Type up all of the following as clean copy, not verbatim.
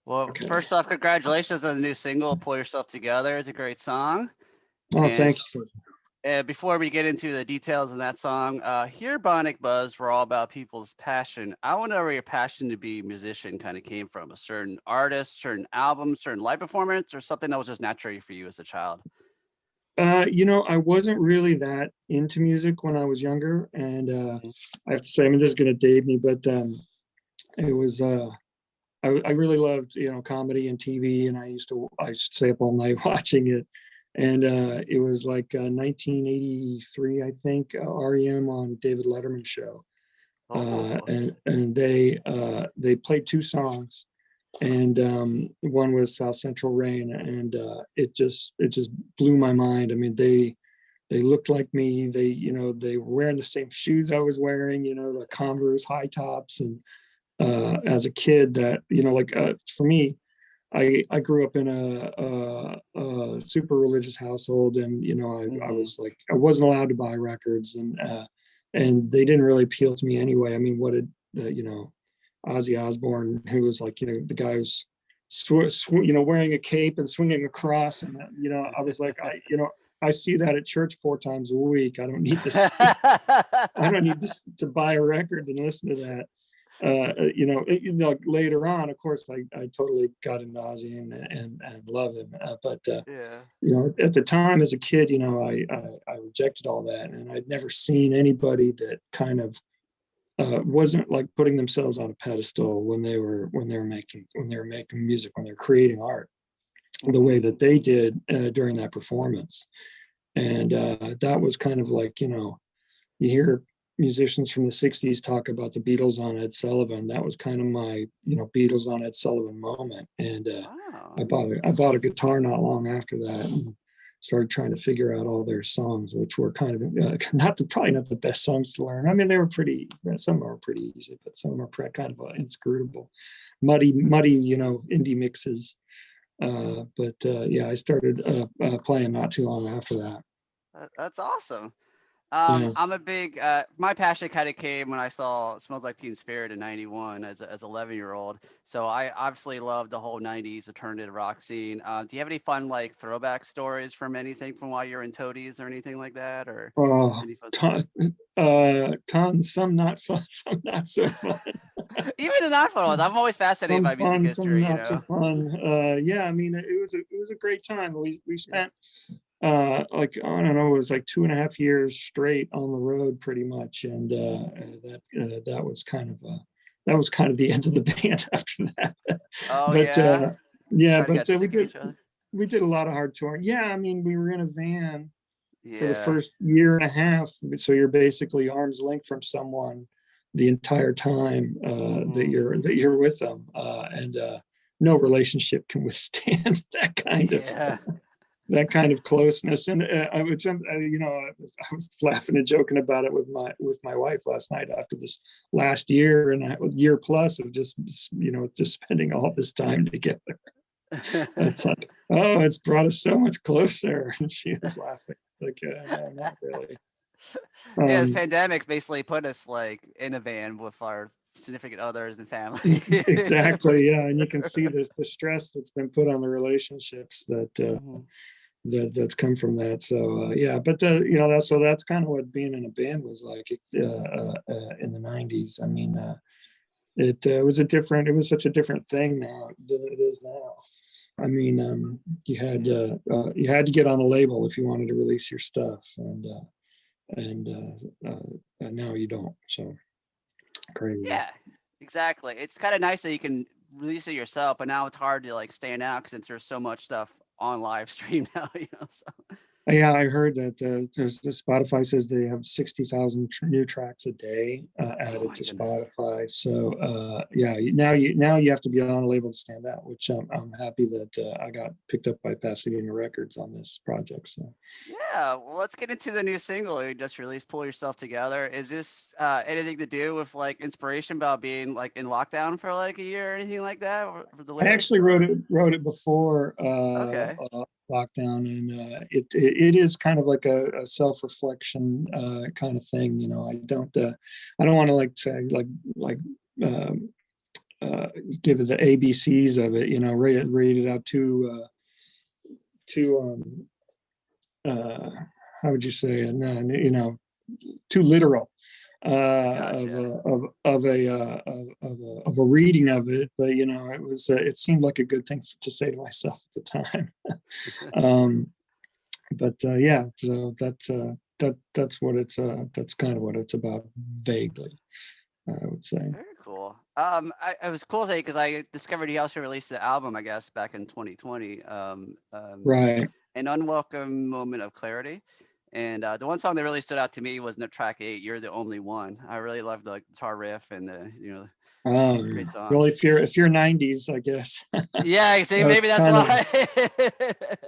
Well, Okay. first off, congratulations on the new single, Pull Yourself Together. It's a great song. Oh, And thanks. before we get into the details of that song, here, Bionic Buzz, we're all about people's passion. I want to know where your passion to be a musician kind of came from. A certain artist, certain album, certain live performance, or something that was just natural for you as a child? I wasn't really that into music when I was younger, and Mhm. I have to say, I'm just going to date me, but it was I really loved comedy and TV, and I used to stay up all night watching it, and it was like 1983, I think, REM on David Letterman show, Oh, and they played two songs, and one was South Central Rain, and it just blew my mind. I mean, they looked like me. They were wearing the same shoes I was wearing, the Converse high tops. And as a kid, for me, I grew up in a super religious household, and I hmm was like, I wasn't allowed to buy records, and they didn't really appeal to me anyway. I mean, what did Ozzy Osbourne, who was like, the guy who's wearing a cape and swinging a cross, and I was like, I see that at church 4 times a week. I don't need this. I don't need this to buy a record and listen to that. Later on, of course, I totally got into Ozzy and love him. But yeah. at the time as a kid, I rejected all that, and I'd never seen anybody that kind of wasn't like putting themselves on a pedestal when they were making music, when they're creating art, the way that they did during that performance. And that was kind of like, you hear musicians from the 60s talk about the Beatles on Ed Sullivan. That was kind of my Beatles on Ed Sullivan moment. And Wow. I bought a guitar not long after that, and started trying to figure out all their songs, which were kind of probably not the best songs to learn. I mean, they were some of them were pretty easy, but some of them are kind of inscrutable, muddy, indie mixes. But yeah, I started playing not too long after that. That's awesome. Yeah. I'm a big my passion kind of came when I saw Smells Like Teen Spirit in '91 as 11-year-old. So I obviously love the whole '90s alternative rock scene. Do you have any fun like throwback stories from anything from while you're in Toadies or anything like that, or Oh, any fun stuff? ton, tons. Some not fun, some not so fun. Even the not fun ones. I'm always fascinated Some by music fun, some history. You not so know. fun. Yeah, I mean, it was a great time. We Yeah. spent like, I don't know, it was like 2.5 years straight on the road pretty much, and that was kind of the end of the band after that. Oh But yeah. yeah, Kind of but got sick of each other. we did a lot of hard touring. Yeah, I mean, we were in a van for the Yeah. first year and a half, so you're basically arm's length from someone the entire time that hmm you're with them, and no relationship can withstand Yeah. that kind of closeness. And I was laughing and joking about it with my wife last night after this last year and a year plus of just spending all this time together. It's like, oh, it's brought us so much closer. And she was laughing like, no, not really. Yeah, this Um, pandemic basically put us like in a van with our significant others and family. exactly, yeah, and you can see the stress that's been put on the relationships Mhm. that's come from that. So yeah, but that's kind of what being in a band was like. In the '90s. I mean, it was such a different thing now than it is now. I mean, Yeah. you had to get on a label if you wanted to release your stuff, and now you don't. So crazy. Yeah, exactly. It's kind of nice that you can release it yourself, but now it's hard to like stand out since there's so much stuff on live stream now, you know. So Yeah, I heard that Spotify says they have 60,000 new tracks a day oh added my to goodness. Spotify. So yeah, now you have to be on a label to stand out, which I'm happy that I got picked up by Pasadena Records on this project. So Yeah, well, let's get into the new single you just released, Pull Yourself Together. Is this anything to do with like inspiration about being like in lockdown for like a year or anything like that, or for the I lyrics actually wrote or? it before Okay. lockdown, and it is kind of like a self reflection kind of thing. I don't want to like say like um, give it the ABCs of it, rate it out too how would you say it? No, too literal Gotcha. of a reading of it, but it seemed like a good thing to say to myself at the time. um, but yeah, so that's what that's kind of what it's about vaguely, I would say. Very cool. I was cool because I discovered he also released the album, I guess, back in 2020. Right. An Unwelcome Moment of Clarity. And the one song that really stood out to me was track 8, You're the Only One. I really loved the guitar riff and it's a great song. Well, if you're 90s, I guess Yeah, see, that was maybe that's kind of why.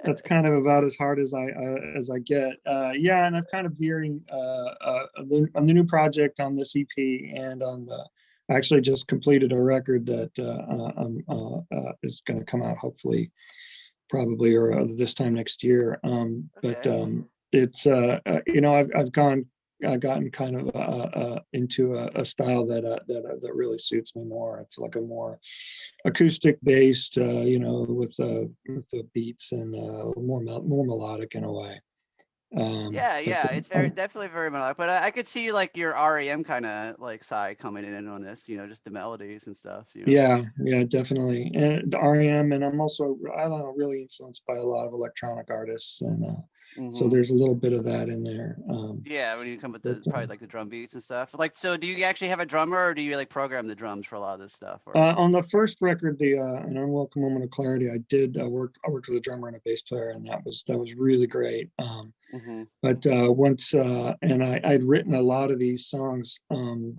that's kind of about as hard as I get. Yeah, and I'm kind of veering on the new project on this EP, and I actually just completed a record that is going to come out hopefully, probably or this time next year. But Okay. it's I've gotten kind of into a style that really suits me more. It's like a more acoustic based, with the beats and more melodic in a way. But Yeah, it's definitely very melodic. But I could see like your REM kind of like side coming in on this, just the melodies and stuff. yeah, definitely. And the REM, and I'm also, I don't know, really influenced by a lot of electronic artists, and so Hmm. there's a little bit of that in there. Yeah, when you come with But probably like the drum beats and stuff. Like, so do you actually have a drummer, or do you like program the drums for a lot of this stuff? Or On the first record, the An Unwelcome Moment of Clarity, I worked with a drummer and a bass player, and that was really great. hmm. But once and I'd written a lot of these songs, assumed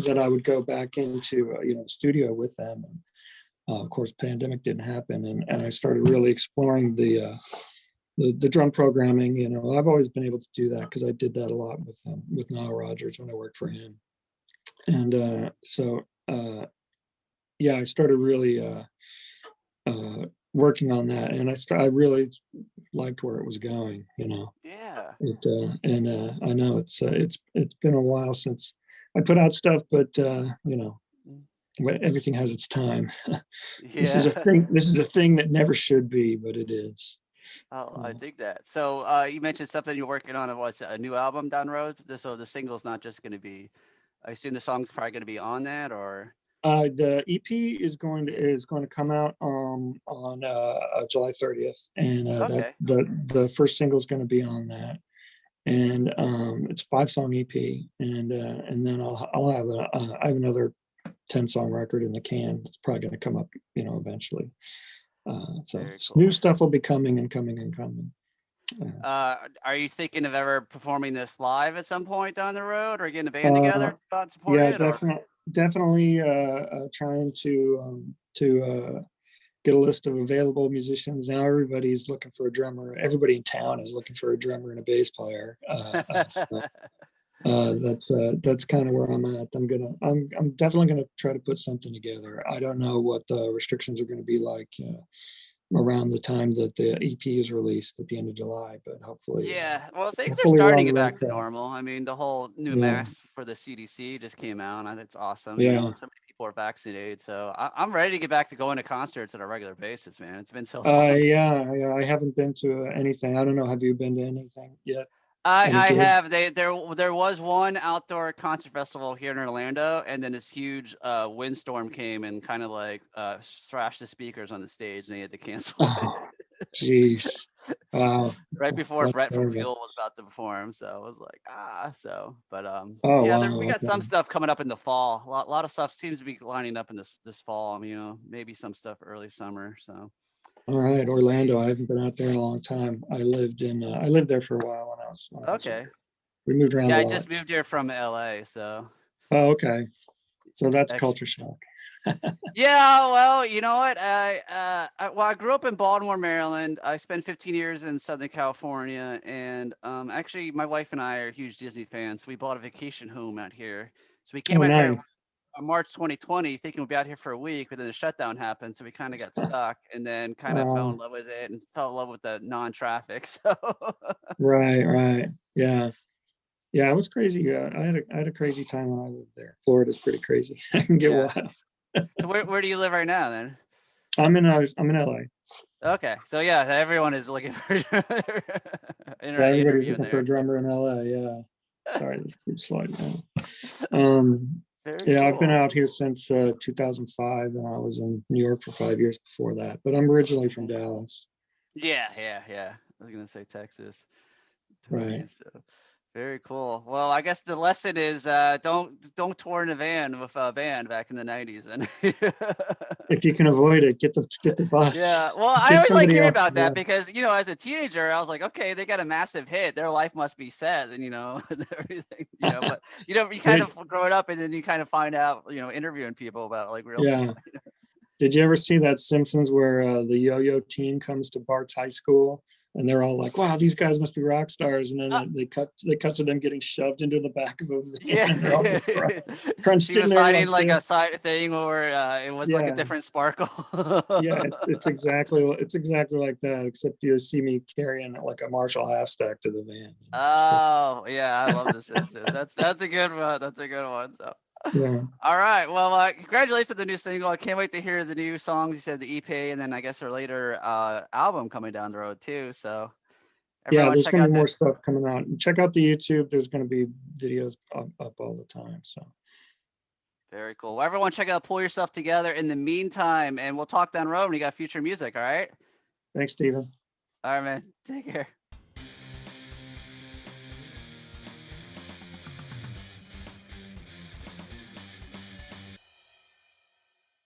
that I would go back into the studio with them. And, of course, pandemic didn't happen, and I started really exploring the drum programming. I've always been able to do that because I did that a lot with Nile Rodgers when I worked for him. And so yeah, I started really working on that, and I really liked where it was going. Yeah. I know it's been a while since I put out stuff, but Mm. everything has its time. This is a Yeah. thing. This is a thing that never should be, but it is. Oh, I Uh, dig that. So you mentioned something you're working on. What's a new album down the road? So the single's not just going to be. I assume the song's probably going to be on that, or the EP is going to come out on July 30th, and that okay. the first single is going to be on that, and it's a 5-song EP, and then I have another 10-song record in the can. It's probably going to come up, eventually. So Very new cool. stuff will be coming and coming and coming. Uh, Are you thinking of ever performing this live at some point down the road, or getting a band uh, together to support yeah, it, or? definitely trying to get a list of available musicians. Now everybody's looking for a drummer. Everybody in town is looking for a drummer and a bass player. So that's kind of where I'm at. I'm definitely gonna try to put something together. I don't know what the restrictions are going to be like around the time that the EP is released at the end of July, but Yeah, well, things are hopefully we're starting on to the get right back to track. normal. I mean, the whole new Yeah, mask for the CDC just came out, and it's awesome. yeah. So many people are vaccinated, so I'm ready to get back to going to concerts on a regular basis, man. It's been so long. Yeah. I haven't been to anything. I don't know. Have you been to anything yet? Any I good? have there was one outdoor concert festival here in Orlando, and then this huge windstorm came and kind of like thrashed the speakers on the stage, and they had to cancel it Oh, jeez. Wow, right before that's Brett from terrible. Fuel was about to perform. So I was like, but Oh, yeah, we wow. got some Okay. stuff coming up in the fall. Lot of stuff seems to be lining up in this fall. Maybe some stuff early summer. So All right, we'll see. Orlando. I haven't been out there in a long time. I lived there for a while when I was Okay. there. We moved around Yeah, a I lot. just moved here from LA, so. Oh, okay. So that's culture shock. Yeah, well, you know what? I grew up in Baltimore, Maryland. I spent 15 years in Southern California, and actually, my wife and I are huge Disney fans. So we bought a vacation home out here. So we came Oh, out here nice. in March 2020, thinking we'd be out here for a week, but then the shutdown happened, so we kind of got stuck, and then kind of fell Uh, in love with it and fell in love with the non-traffic. So right, right. Yeah. Yeah, it was crazy. I had a crazy time when I lived there. Florida's pretty crazy. I can get Yeah. wild. So where do you live right now then? I'm in LA. Okay, so yeah, everyone is looking for Yeah, everybody's interview in looking for a there. drummer in LA. Yeah. Sorry, this keeps sliding down. Um, Very yeah, I've been cool. out here since 2005, and I was in New York for 5 years before that. But I'm originally from Dallas. Yeah. I was gonna say Texas. Right. Toadies. So very cool. Well, I guess the lesson is don't tour in a van with a band back in the 90s. And If you can avoid it, get the bus. yeah, well, I Get always like somebody hearing else to about that drive. because as a teenager, I was like, okay, they got a massive hit, their life must be set, and and everything, But you kind Did, of grow it up, and then you kind of find out, interviewing people about like real stuff. yeah. Did you ever see that Simpsons where the yo-yo team comes to Bart's high school and they're all like, "Wow, these guys must be rock stars," and Uh, then they cut to them getting shoved into the back of a van yeah, and they're all just crunched she in was there signing like like a this. side thing, or it was like a Yeah, different sparkle. yeah, it's exactly like that, except you see me carrying like a Marshall half stack to the van. So, Oh, yeah, I love The Simpsons. That's a good one. That's a good one. So, yeah, all right. Well, congratulations on the new single. I can't wait to hear the new songs. You said the EP, and then I guess her later album coming down the road too. So, yeah. everyone There's check gonna out be more the. stuff coming out. And check out the YouTube. There's gonna be videos up all the time. So Very cool. Well, everyone check out Pull Yourself Together in the meantime, and we'll talk down the road when you got future music. All right. thanks, Steven. All right, man. Take care.